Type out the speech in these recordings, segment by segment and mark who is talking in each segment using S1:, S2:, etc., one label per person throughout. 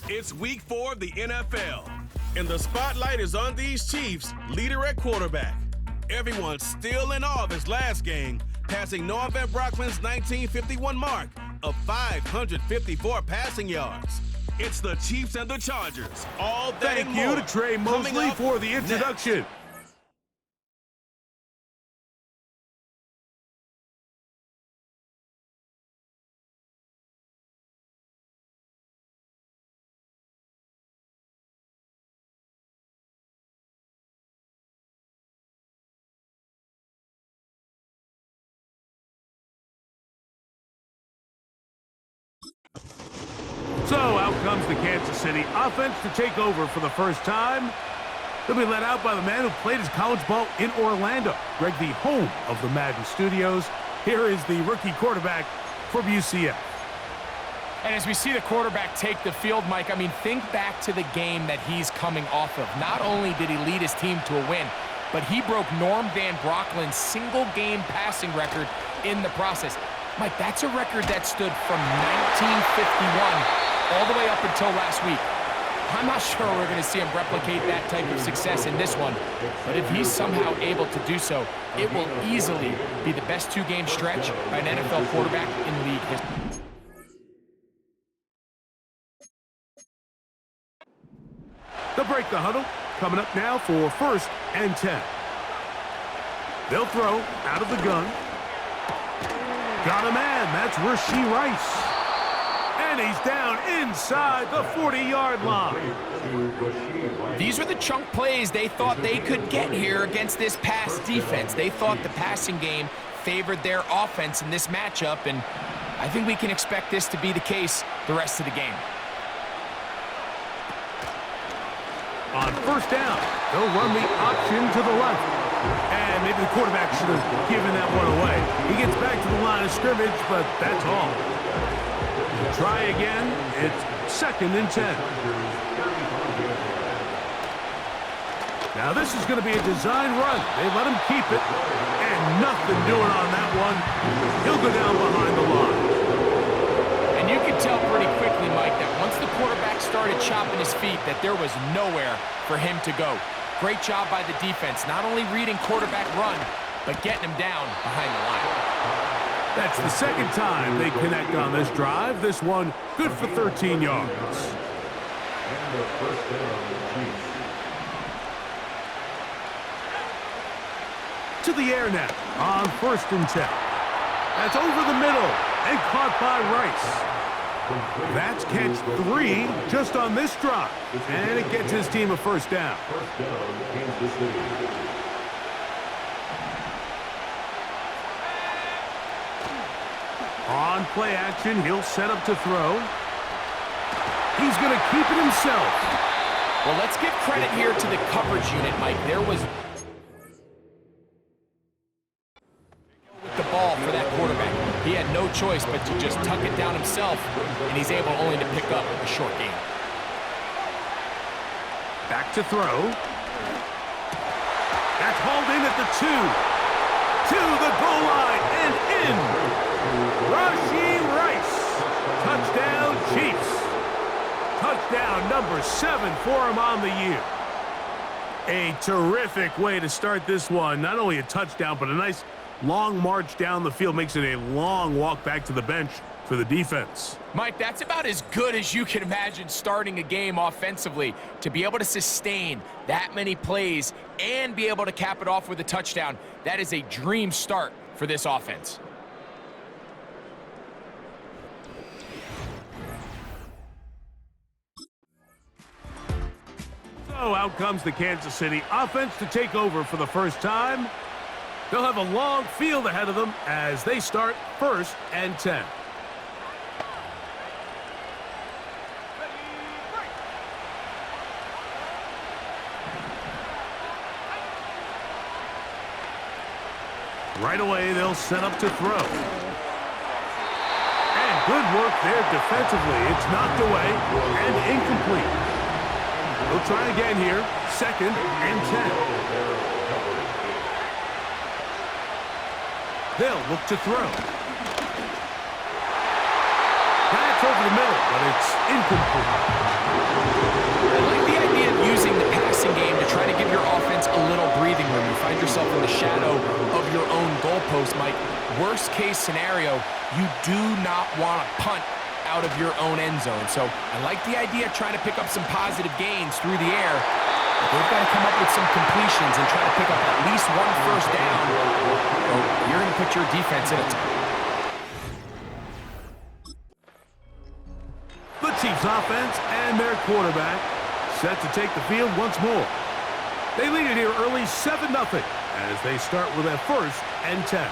S1: It's week 4 of the NFL, and the spotlight is on these Chiefs, leader at quarterback. Everyone's still in awe of his last game, passing Noah Van Brockman's 1951 mark of 554 passing yards. It's the Chiefs and the Chargers. All that
S2: Thank
S1: and
S2: you
S1: more
S2: to Trey Mosley for the introduction.
S1: Next.
S2: So out comes the Kansas City offense to take over for the first time. They'll be led out by the man who played his college ball in Orlando, Greg, the home of the Madden studios. Here is the rookie quarterback from UCF.
S3: And as we see the quarterback take the field, Mike, I mean, think back to the game that he's coming off of. Not only did he lead his team to a win, but he broke Norm Van Brocklin's single-game passing record in the process. Mike, that's a record that stood from 1951 all the way up until last week. I'm not sure we're going to see him replicate that type of success in this one, but if he's somehow able to do so, it will easily be the best two-game stretch by an NFL quarterback in league history.
S2: They'll break the huddle. Coming up now for 1st and 10. They'll throw out of the gun. Got a man. That's Rashee Rice. And he's down inside the 40-yard line.
S3: These were the chunk plays they thought they could get here against this pass defense. They thought the passing game favored their offense in this matchup, and I think we can expect this to be the case the rest of the game.
S2: On 1st down, they'll run the option to the left. And maybe the quarterback should have given that one away. He gets back to the line of scrimmage, but that's all. Try again. It's 2nd and 10. Now this is going to be a design run. They let him keep it, and nothing doing on that one. He'll go down behind the line.
S3: And you can tell pretty quickly, Mike, that once the quarterback started chopping his feet, that there was nowhere for him to go. Great job by the defense, not only reading quarterback run, but getting him down behind the line.
S2: That's the 2nd time they connect on this drive. This one good for 13 yards. To the air now on 1st and 10. That's over the middle and caught by Rice. That's catch 3 just on this drive. And it gets his team a 1st down. On play action, he'll set up to throw. He's going to keep it himself.
S3: Well, let's give credit here to the coverage unit, Mike. There was the ball for that quarterback. He had no choice but to just tuck it down himself, and he's able only to pick up a short gain.
S2: Back to throw. That's hauled in at the 2. To the goal line and in. Rashee Rice. Touchdown, Chiefs. Touchdown number 7 for him on the year. A terrific way to start this one. Not only a touchdown, but a nice long march down the field. Makes it a long walk back to the bench for the defense.
S3: Mike, that's about as good as you can imagine starting a game offensively. To be able to sustain that many plays and be able to cap it off with a touchdown, that is a dream start for this offense.
S2: So out comes the Kansas City offense to take over for the first time. They'll have a long field ahead of them as they start 1st and 10. Right away, they'll set up to throw. And good work there defensively. It's knocked away and incomplete. They'll try again here, 2nd and 10. They'll look to throw. That's over the middle, but it's incomplete.
S3: I like the idea of using the passing game to try to give your offense a little breathing room. You find yourself in the shadow of your own goalpost, Mike. Worst case scenario, you do not want to punt out of your own end zone. So I like the idea of trying to pick up some positive gains through the air. But they've got to come up with some completions and try to pick up at least one first down. So you're going to put your defense in a
S2: The Chiefs offense and their quarterback set to take the field once more. They lead it here early 7-0 as they start with a 1st and 10.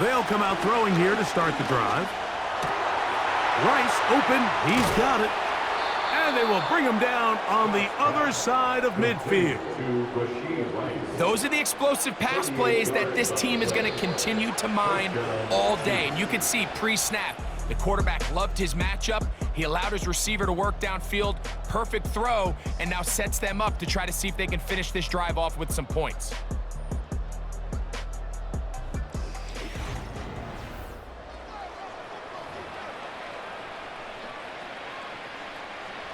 S2: They'll come out throwing here to start the drive. Rice open. He's got it. And they will bring him down on the other side of midfield.
S3: Those are the explosive pass plays that this team is going to continue to mine all day. And you can see pre-snap, the quarterback loved his matchup. He allowed his receiver to work downfield. Perfect throw, and now sets them up to try to see if they can finish this drive off with some points.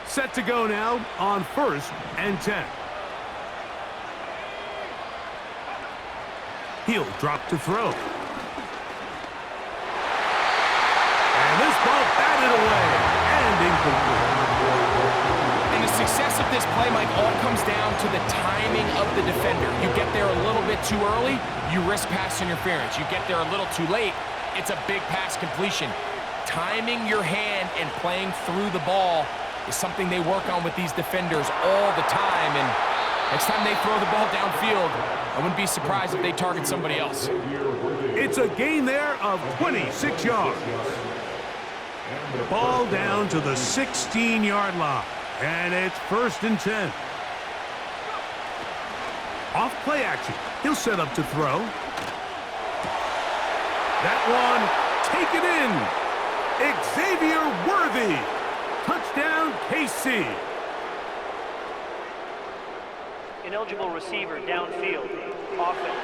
S2: Set to go now on 1st and 10. He'll drop to throw. And this ball batted away and incomplete.
S3: And the success of this play, Mike, all comes down to the timing of the defender. You get there a little bit too early, you risk pass interference. You get there a little too late, it's a big pass completion. Timing your hand and playing through the ball is something they work on with these defenders all the time. And next time they throw the ball downfield, I wouldn't be surprised if they target somebody else.
S2: It's a gain there of 26 yards. Ball down to the 16-yard line. And it's 1st and 10. Off play action. He'll set up to throw. That one taken in. Xavier Worthy. Touchdown, KC.
S4: Ineligible receiver downfield. Offense.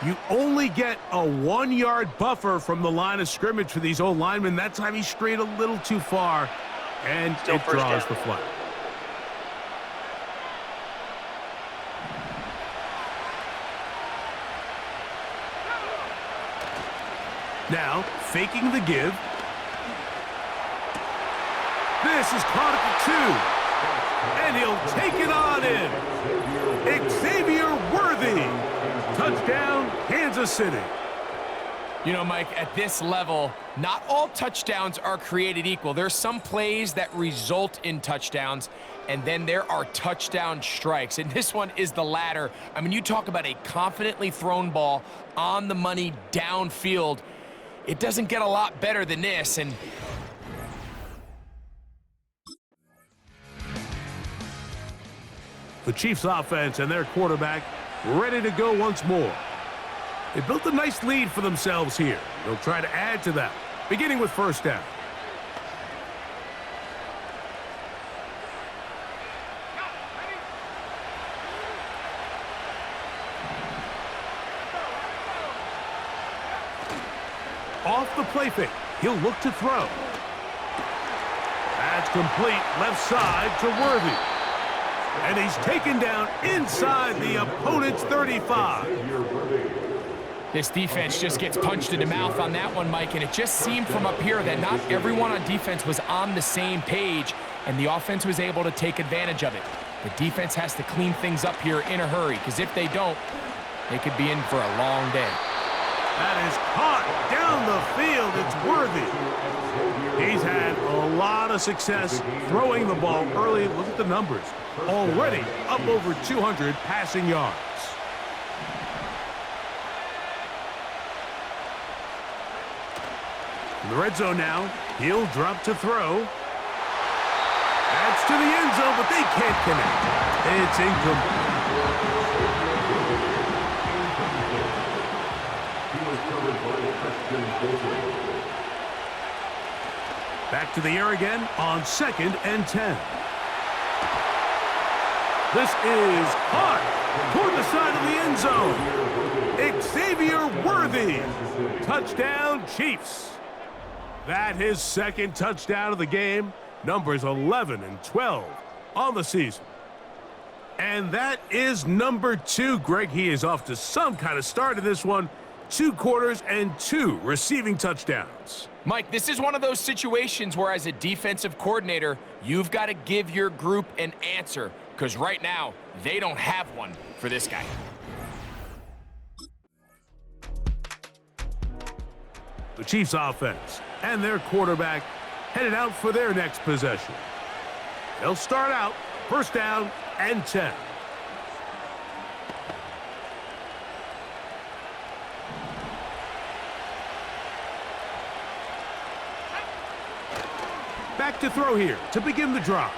S2: You only get a 1-yard buffer from the line of scrimmage for these old linemen. That time he strayed a little too far, and
S4: Still
S2: it draws
S4: down.
S2: the flag. Now, faking the give. This is caught at the 2. And he'll take it on in. Xavier Worthy. Touchdown, Kansas City.
S3: You know, Mike, at this level, not all touchdowns are created equal. There's some plays that result in touchdowns, and then there are touchdown strikes. And this one is the latter. I mean, you talk about a confidently thrown ball on the money downfield. It doesn't get a lot better than this. And
S2: the Chiefs offense and their quarterback ready to go once more. They built a nice lead for themselves here. They'll try to add to that, beginning with 1st down. Off the play fake, he'll look to throw. That's complete, left side to Worthy. And he's taken down inside the opponent's 35.
S3: this defense just gets punched in the mouth on that one, Mike, and it just seemed from up here that not everyone on defense was on the same page, and the offense was able to take advantage of it. The defense has to clean things up here in a hurry, because if they don't, they could be in for a long day.
S2: That is caught down the field. It's Worthy. He's had a lot of success throwing the ball early. Look at the numbers. Already up over 200 passing yards. In the red zone now, he'll drop to throw. That's to the end zone, but they can't connect. It's incomplete. Back to the air again on 2nd and 10. This is hard toward the side of the end zone. Xavier Worthy. Touchdown, Chiefs. That his second touchdown of the game. Numbers 11 and 12 on the season. And that is number 2. Greg, he is off to some kind of start in this one. 2 quarters and 2 receiving touchdowns.
S3: Mike, this is one of those situations where as a defensive coordinator, you've got to give your group an answer, because right now, they don't have one for this guy.
S2: The Chiefs offense and their quarterback headed out for their next possession. They'll start out 1st down and 10. Back to throw here to begin the drive.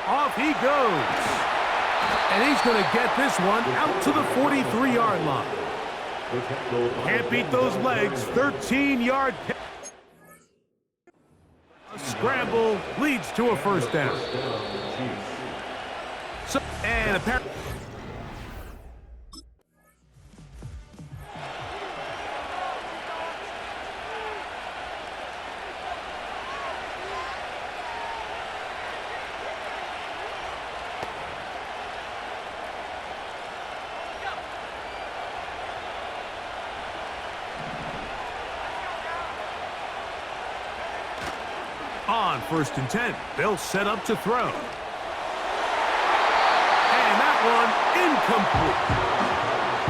S2: Off he goes. And he's going to get this one out to the 43-yard line. Can't beat those legs. 13-yard. A scramble leads to a 1st down. And a on 1st and 10. They'll set up to throw. And that one incomplete.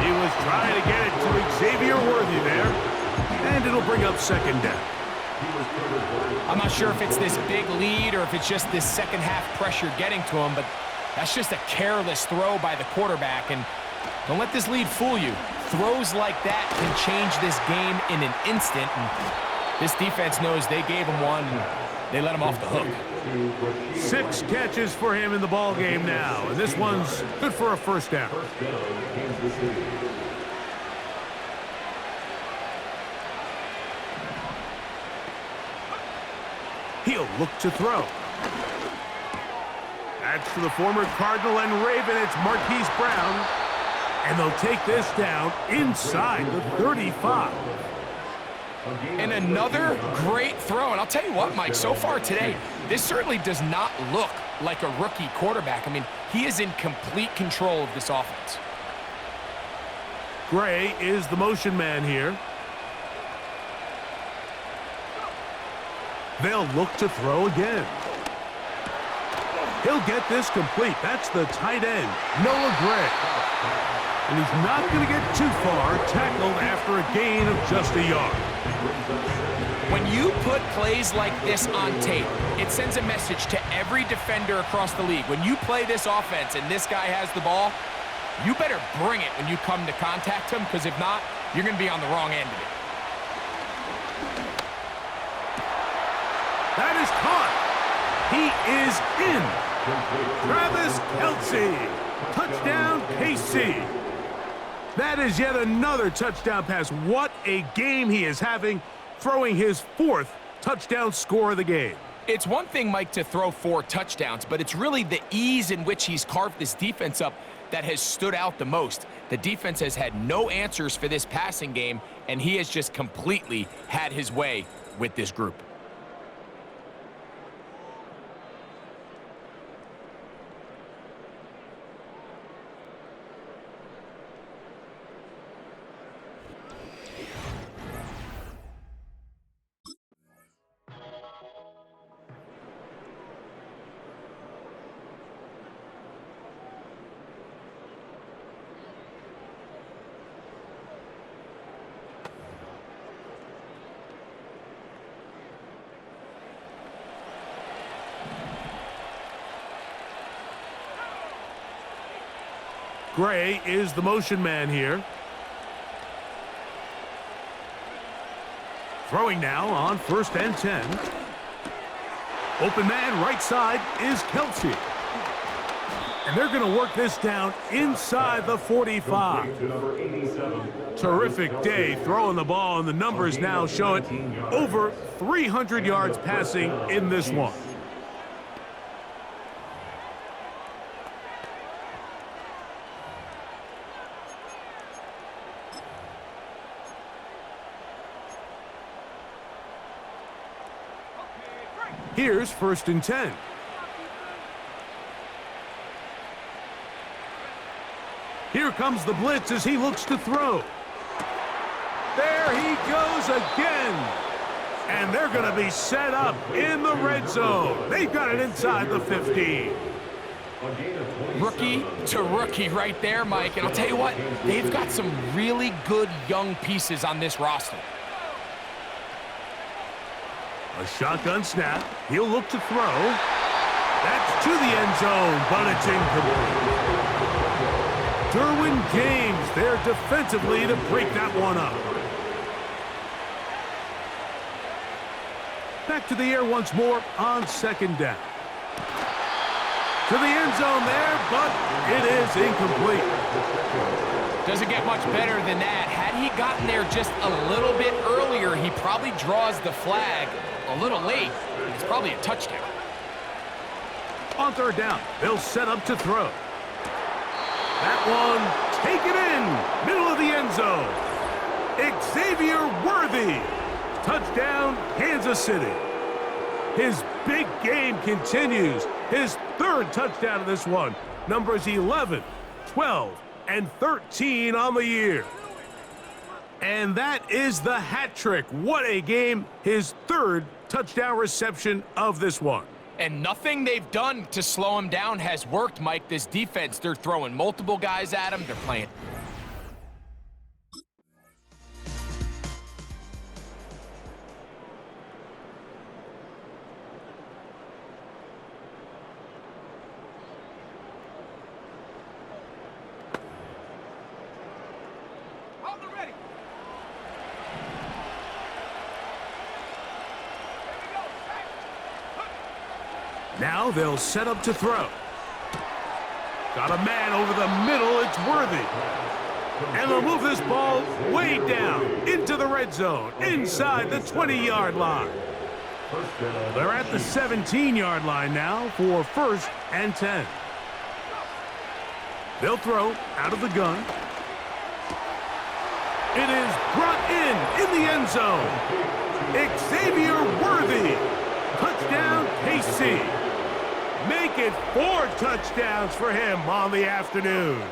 S2: He was trying to get it to Xavier Worthy there. And it'll bring up 2nd down.
S3: I'm not sure if it's this big lead or if it's just this second half pressure getting to him, but that's just a careless throw by the quarterback. And don't let this lead fool you. Throws like that can change this game in an instant. And this defense knows they gave him one. They let him off the hook.
S2: 6 catches for him in the ball game now, and this one's good for a 1st down. He'll look to throw. That's to the former Cardinal and Raven. It's Marquise Brown, and they'll take this down inside the 35.
S3: And another great throw. And I'll tell you what, Mike, so far today, this certainly does not look like a rookie quarterback. I mean, he is in complete control of this offense.
S2: Gray is the motion man here. They'll look to throw again. He'll get this complete. That's the tight end, Noah Gray. And he's not going to get too far, tackled after a gain of just a yard.
S3: When you put plays like this on tape, it sends a message to every defender across the league. When you play this offense and this guy has the ball, you better bring it when you come to contact him, because if not, you're going to be on the wrong end of it.
S2: That is caught. He is in. Travis Kelce. Touchdown, KC. That is yet another touchdown pass. What a game he is having, throwing his 4th touchdown score of the game.
S3: It's one thing, Mike, to throw 4 touchdowns, but it's really the ease in which he's carved this defense up that has stood out the most. The defense has had no answers for this passing game, and he has just completely had his way with this group.
S2: Gray is the motion man here. Throwing now on 1st and 10. Open man right side is Kelce. And they're going to work this down inside the 45. Terrific day throwing the ball, and the numbers now show it. Over 300 yards passing in this one. Here's 1st and 10. Here comes the blitz as he looks to throw. There he goes again. And they're going to be set up in the red zone. They've got it inside the 15.
S3: Rookie to rookie right there, Mike. And I'll tell you what, they've got some really good young pieces on this roster.
S2: A shotgun snap. He'll look to throw. That's to the end zone, but it's incomplete. Derwin James there defensively to break that one up. Back to the air once more on 2nd down. To the end zone there, but it is incomplete.
S3: Doesn't get much better than that. Had he gotten there just a little bit earlier, he probably draws the flag a little late. It's probably a touchdown.
S2: On 3rd down, they'll set up to throw. That one, taken in, middle of the end zone. Xavier Worthy. Touchdown, Kansas City. His big game continues. His 3rd touchdown of this one. Numbers 11, 12, and 13 on the year. And that is the hat trick. What a game. His 3rd touchdown reception of this one.
S3: And nothing they've done to slow him down has worked, Mike. This defense, they're throwing multiple guys at him. They're playing.
S2: Now they'll set up to throw. Got a man over the middle. It's Worthy. And they'll move this ball way down into the red zone, inside the 20-yard line. They're at the 17-yard line now for 1st and 10. They'll throw out of the gun. It is brought in the end zone. Xavier Worthy. Touchdown, KC. Make it 4 touchdowns for him on the afternoon.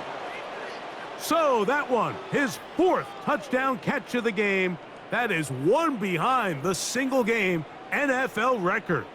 S2: So that one, his 4th touchdown catch of the game. That is one behind the single-game NFL record.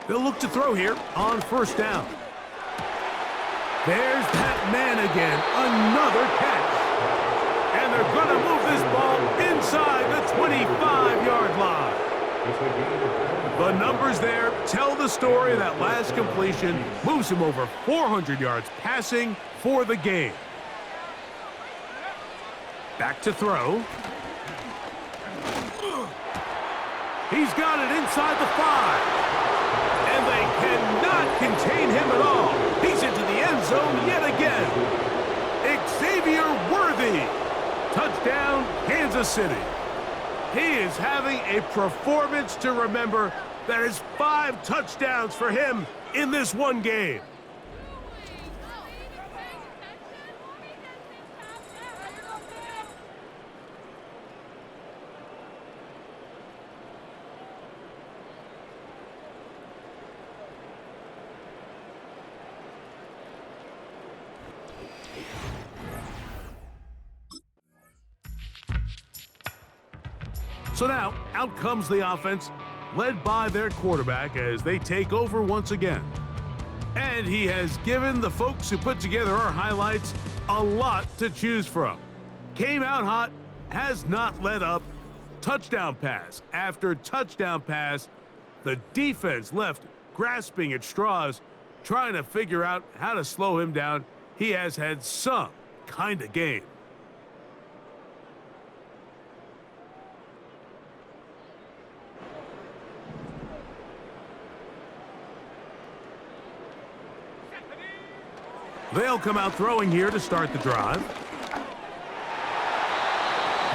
S2: They'll look to throw here on 1st down. There's that man again, another catch. And they're going to move this ball inside the 25-yard line. The numbers there tell the story. That last completion moves him over 400 yards passing for the game. Back to throw. He's got it inside the 5. And they cannot contain him at all. He's into the end zone yet again. Xavier Worthy. Touchdown, Kansas City. He is having a performance to remember. That is 5 touchdowns for him in this one game. So now, out comes the offense, led by their quarterback as they take over once again. And he has given the folks who put together our highlights a lot to choose from. Came out hot, has not let up. Touchdown pass after touchdown pass. The defense left grasping at straws, trying to figure out how to slow him down. He has had some kind of game. They'll come out throwing here to start the drive.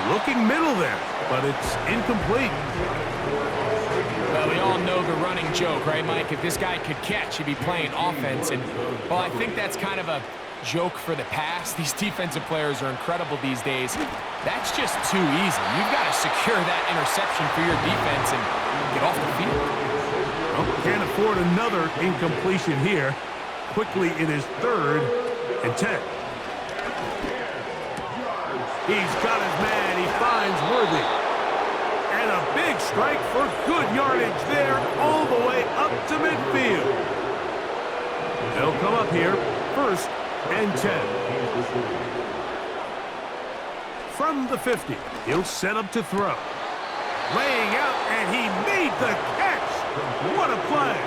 S2: Looking middle there, but it's incomplete.
S3: Well, we all know the running joke, right, Mike? If this guy could catch, he'd be playing offense. And, well, I think that's kind of a joke for the past. These defensive players are incredible these days. That's just too easy. You've got to secure that interception for your defense and get off the field.
S2: Well, can't afford another incompletion here. Quickly in his 3rd and 10. He's got his man. He finds Worthy. And a big strike for good yardage there all the way up to midfield. They'll come up here, 1st and 10. From the 50, he'll set up to throw. Laying out, and he made the catch. What a play.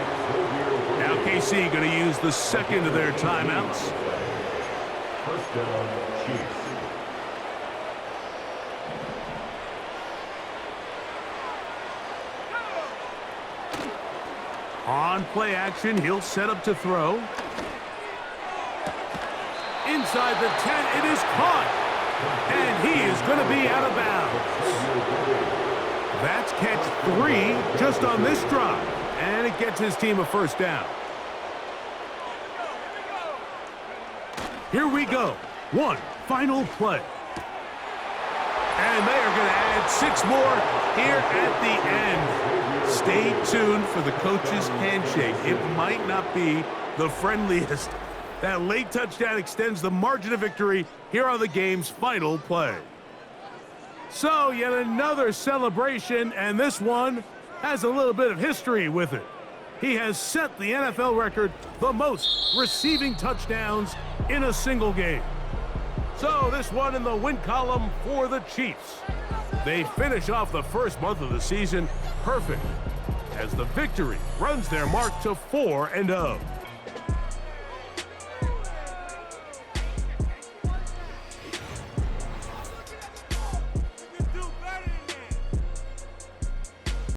S2: Now KC going to use the 2nd of their timeouts.
S5: First down, Chiefs.
S2: On play action, he'll set up to throw. Inside the 10, it is caught. And he is going to be out of bounds. That's catch 3 just on this drive. And it gets his team a 1st down. Here we go. One final play. And they are going to add 6 more here at the end. Stay tuned for the coach's handshake. It might not be the friendliest. That late touchdown extends the margin of victory here on the game's final play. So yet another celebration, and this one has a little bit of history with it. He has set the NFL record, the most receiving touchdowns in a single game. So this one in the win column for the Chiefs. They finish off the first month of the season perfect as the victory runs their mark to 4-0.